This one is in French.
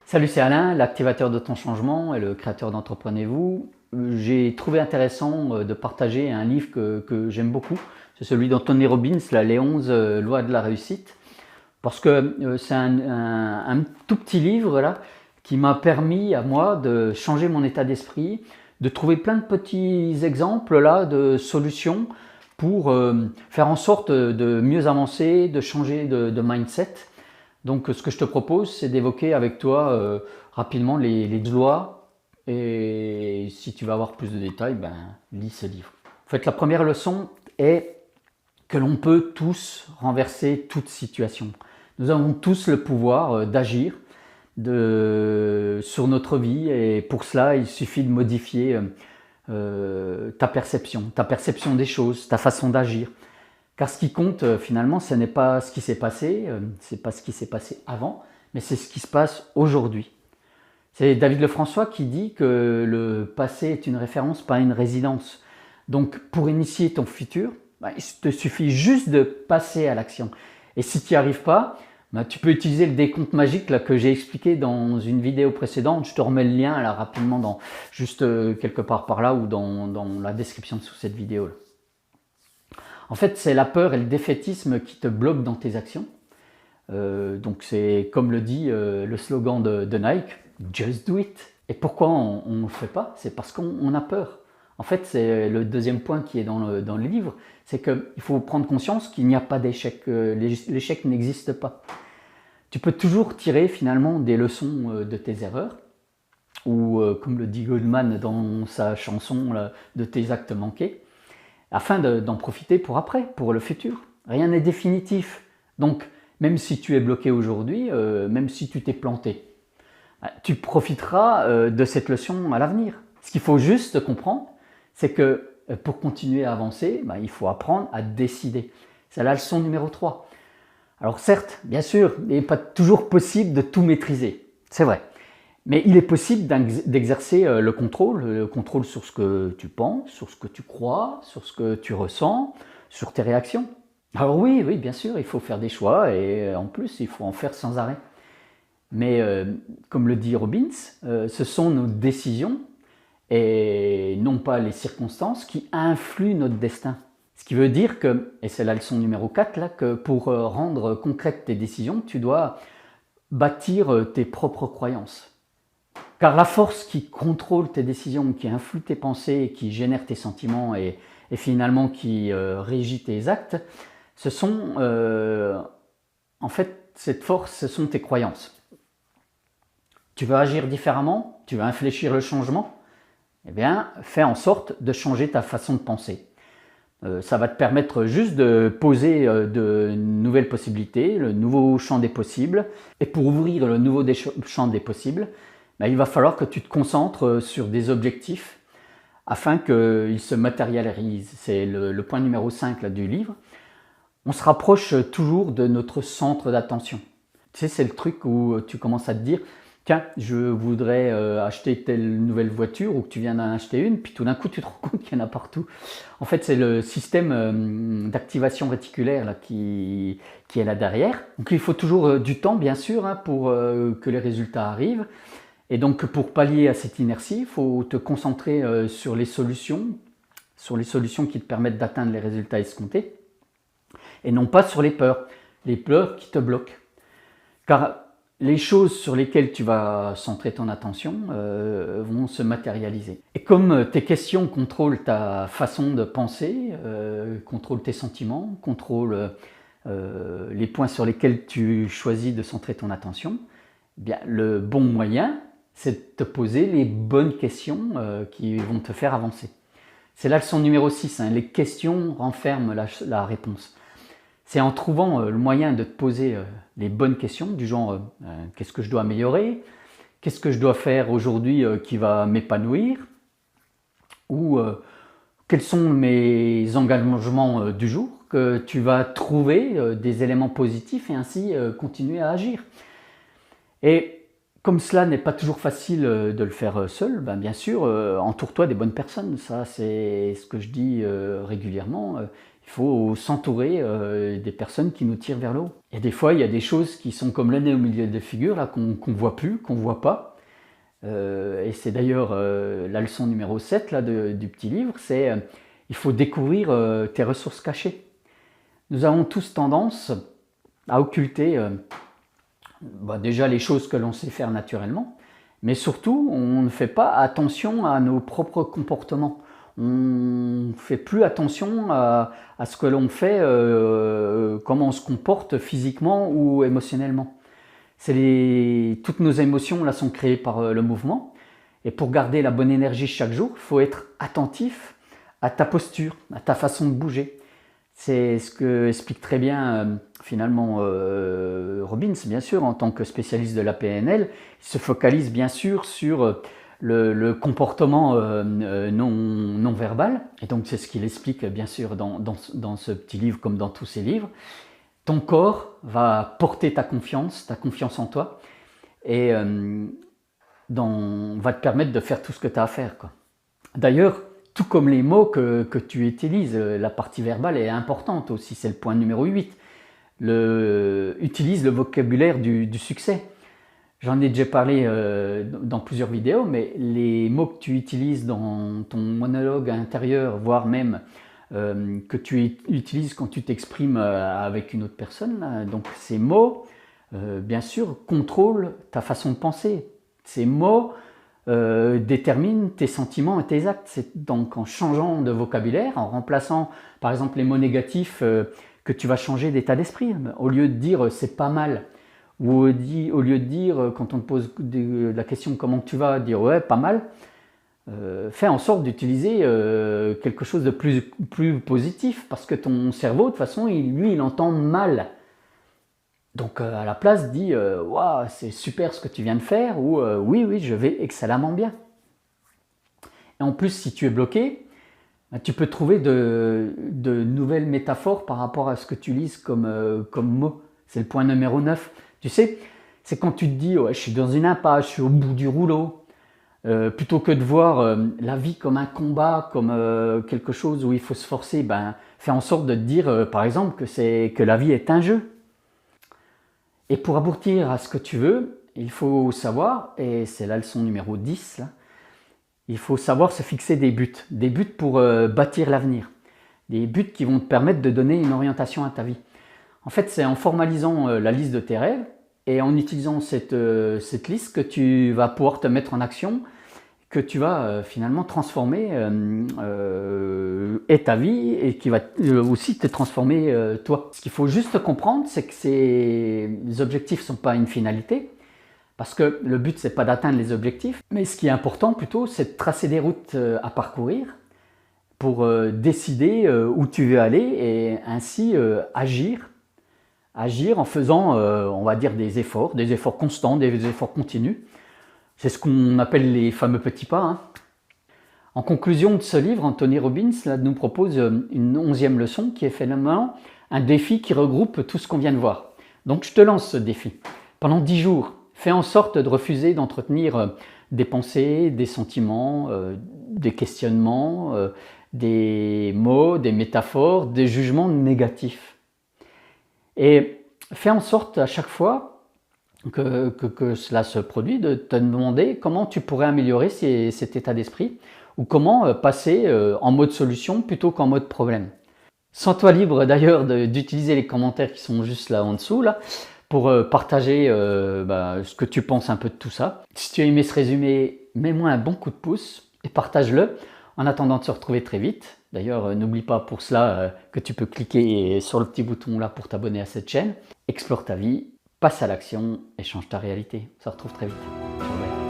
Salut, c'est Alain, l'activateur de ton changement et le créateur d'Entreprenez-vous. J'ai trouvé intéressant de partager un livre que j'aime beaucoup. C'est celui d'Anthony Robbins, là, Les 11 lois de la réussite. Parce que c'est un tout petit livre là, qui m'a permis à moi de changer mon état d'esprit, de trouver plein de petits exemples là, de solutions pour faire en sorte de mieux avancer, de changer de mindset. Donc ce que je te propose, c'est d'évoquer avec toi rapidement les lois, et si tu veux avoir plus de détails, lis ce livre. En fait, la première leçon est que l'on peut tous renverser toute situation. Nous avons tous le pouvoir d'agir sur notre vie, et pour cela, il suffit de modifier ta perception des choses, ta façon d'agir. Car ce qui compte finalement, ce n'est pas ce qui s'est passé, c'est pas ce qui s'est passé avant, mais c'est ce qui se passe aujourd'hui. C'est David Lefrançois qui dit que le passé est une référence, pas une résidence. Donc pour initier ton futur, il te suffit juste de passer à l'action. Et si tu n'y arrives pas, tu peux utiliser le décompte magique là, que j'ai expliqué dans une vidéo précédente. Je te remets le lien là, rapidement, juste quelque part par là ou dans la description sous cette vidéo là. En fait, c'est la peur et le défaitisme qui te bloquent dans tes actions. Donc c'est comme le dit le slogan de Nike, Just do it. Et pourquoi on ne le fait pas? C'est parce qu'on a peur. En fait, c'est le deuxième point qui est dans le livre, c'est qu'il faut prendre conscience qu'il n'y a pas d'échec. L'échec n'existe pas. Tu peux toujours tirer finalement des leçons de tes erreurs, ou comme le dit Goldman dans sa chanson là, de tes actes manqués, afin d'en profiter pour après, pour le futur. Rien n'est définitif. Donc, même si tu es bloqué aujourd'hui, même si tu t'es planté, tu profiteras de cette leçon à l'avenir. Ce qu'il faut juste comprendre, c'est que pour continuer à avancer, il faut apprendre à décider. C'est la leçon numéro 3. Alors certes, bien sûr, il n'est pas toujours possible de tout maîtriser, c'est vrai. Mais il est possible d'exercer le contrôle sur ce que tu penses, sur ce que tu crois, sur ce que tu ressens, sur tes réactions. Alors oui, bien sûr, il faut faire des choix, et en plus, il faut en faire sans arrêt. Mais comme le dit Robbins, ce sont nos décisions et non pas les circonstances qui influent notre destin. Ce qui veut dire que, et c'est la leçon numéro 4, là, que pour rendre concrètes tes décisions, tu dois bâtir tes propres croyances. Car la force qui contrôle tes décisions, qui influe tes pensées, qui génère tes sentiments et finalement qui régit tes actes, ce sont en fait cette force, ce sont tes croyances. Tu veux agir différemment, tu veux infléchir le changement, eh bien fais en sorte de changer ta façon de penser. Ça va te permettre juste de poser de nouvelles possibilités, le nouveau champ des possibles. Et pour ouvrir le nouveau champ des possibles, il va falloir que tu te concentres sur des objectifs afin qu'ils se matérialisent. C'est le point numéro 5 là, du livre. On se rapproche toujours de notre centre d'attention. Tu sais, c'est le truc où tu commences à te dire « Tiens, je voudrais acheter telle nouvelle voiture » ou que tu viens d'en acheter une, puis tout d'un coup, tu te rends compte qu'il y en a partout. En fait, c'est le système d'activation réticulaire là, qui est là derrière. Donc, il faut toujours du temps, bien sûr, pour que les résultats arrivent. Et donc, pour pallier à cette inertie, il faut te concentrer sur les solutions qui te permettent d'atteindre les résultats escomptés, et non pas sur les peurs qui te bloquent. Car les choses sur lesquelles tu vas centrer ton attention vont se matérialiser. Et comme tes questions contrôlent ta façon de penser, contrôlent tes sentiments, contrôlent les points sur lesquels tu choisis de centrer ton attention, bien, le bon moyen, c'est de te poser les bonnes questions qui vont te faire avancer. C'est la leçon numéro 6, les questions renferment la réponse. C'est en trouvant le moyen de te poser les bonnes questions, du genre qu'est-ce que je dois améliorer, qu'est-ce que je dois faire aujourd'hui qui va m'épanouir, ou quels sont mes engagements du jour, que tu vas trouver des éléments positifs et ainsi continuer à agir. Et comme cela n'est pas toujours facile de le faire seul, bien sûr, entoure-toi des bonnes personnes. Ça, c'est ce que je dis régulièrement. Il Il faut s'entourer des personnes qui nous tirent vers le haut. Et des fois, il y a des choses qui sont comme le nez au milieu des figures, là, qu'on ne voit plus, qu'on ne voit pas. Et c'est d'ailleurs la leçon numéro 7 là, du petit livre, c'est il faut découvrir tes ressources cachées. Nous avons tous tendance à occulter déjà les choses que l'on sait faire naturellement, mais surtout, on ne fait pas attention à nos propres comportements. On ne fait plus attention à ce que l'on fait, comment on se comporte physiquement ou émotionnellement. Toutes nos émotions là, sont créées par le mouvement. Et pour garder la bonne énergie chaque jour, il faut être attentif à ta posture, à ta façon de bouger. C'est ce que explique très bien finalement Robbins, bien sûr, en tant que spécialiste de la PNL. Il se focalise bien sûr sur le comportement non verbal. Et donc c'est ce qu'il explique bien sûr dans ce petit livre comme dans tous ses livres. Ton corps va porter ta confiance en toi et va te permettre de faire tout ce que tu as à faire, quoi. D'ailleurs, tout comme les mots que tu utilises, la partie verbale est importante aussi, c'est le point numéro 8. Utilise le vocabulaire du succès. J'en ai déjà parlé dans plusieurs vidéos, mais les mots que tu utilises dans ton monologue intérieur, voire même que tu utilises quand tu t'exprimes avec une autre personne, donc ces mots, bien sûr, contrôlent ta façon de penser. Ces mots déterminent tes sentiments et tes actes. C'est donc en changeant de vocabulaire, en remplaçant par exemple les mots négatifs, que tu vas changer d'état d'esprit. Au lieu de dire c'est pas mal, ou au lieu de dire quand on te pose la question comment tu vas, dire ouais pas mal, fais en sorte d'utiliser quelque chose de plus positif, parce que ton cerveau de toute façon il entend mal. Donc à la place, dis waouh, c'est super ce que tu viens de faire, ou oui, je vais excellemment bien. Et en plus, si tu es bloqué, tu peux trouver de nouvelles métaphores par rapport à ce que tu lises comme mot. C'est le point numéro 9. Tu sais, c'est quand tu te dis ouais, je suis dans une impasse, je suis au bout du rouleau. Plutôt que de voir la vie comme un combat, comme quelque chose où il faut se forcer, fais en sorte de te dire par exemple que la vie est un jeu. Et pour aboutir à ce que tu veux, il faut savoir, et c'est la leçon numéro 10, là, il faut savoir se fixer des buts pour bâtir l'avenir, des buts qui vont te permettre de donner une orientation à ta vie. En fait, c'est en formalisant la liste de tes rêves et en utilisant cette liste que tu vas pouvoir te mettre en action, que tu vas finalement transformer et ta vie, et qui va aussi te transformer toi. Ce qu'il faut juste comprendre, c'est que ces objectifs ne sont pas une finalité, parce que le but, c'est pas d'atteindre les objectifs, mais ce qui est important plutôt, c'est de tracer des routes à parcourir pour décider où tu veux aller et ainsi agir en faisant, on va dire, des efforts constants, des efforts continus. C'est ce qu'on appelle les fameux petits pas, hein. En conclusion de ce livre, Anthony Robbins là, nous propose une 11e leçon qui est finalement un défi qui regroupe tout ce qu'on vient de voir. Donc je te lance ce défi. Pendant 10 jours, fais en sorte de refuser d'entretenir des pensées, des sentiments, des questionnements, des mots, des métaphores, des jugements négatifs. Et fais en sorte à chaque fois que cela se produit, de te demander comment tu pourrais améliorer cet état d'esprit, ou comment passer en mode solution plutôt qu'en mode problème. Sens-toi libre d'ailleurs d'utiliser les commentaires qui sont juste là en dessous, là, pour partager ce que tu penses un peu de tout ça. Si tu as aimé ce résumé, mets-moi un bon coup de pouce et partage-le, en attendant de se retrouver très vite. D'ailleurs, n'oublie pas pour cela que tu peux cliquer sur le petit bouton là pour t'abonner à cette chaîne. Explore ta vie, passe à l'action et change ta réalité. On se retrouve très vite. Ciao, bye.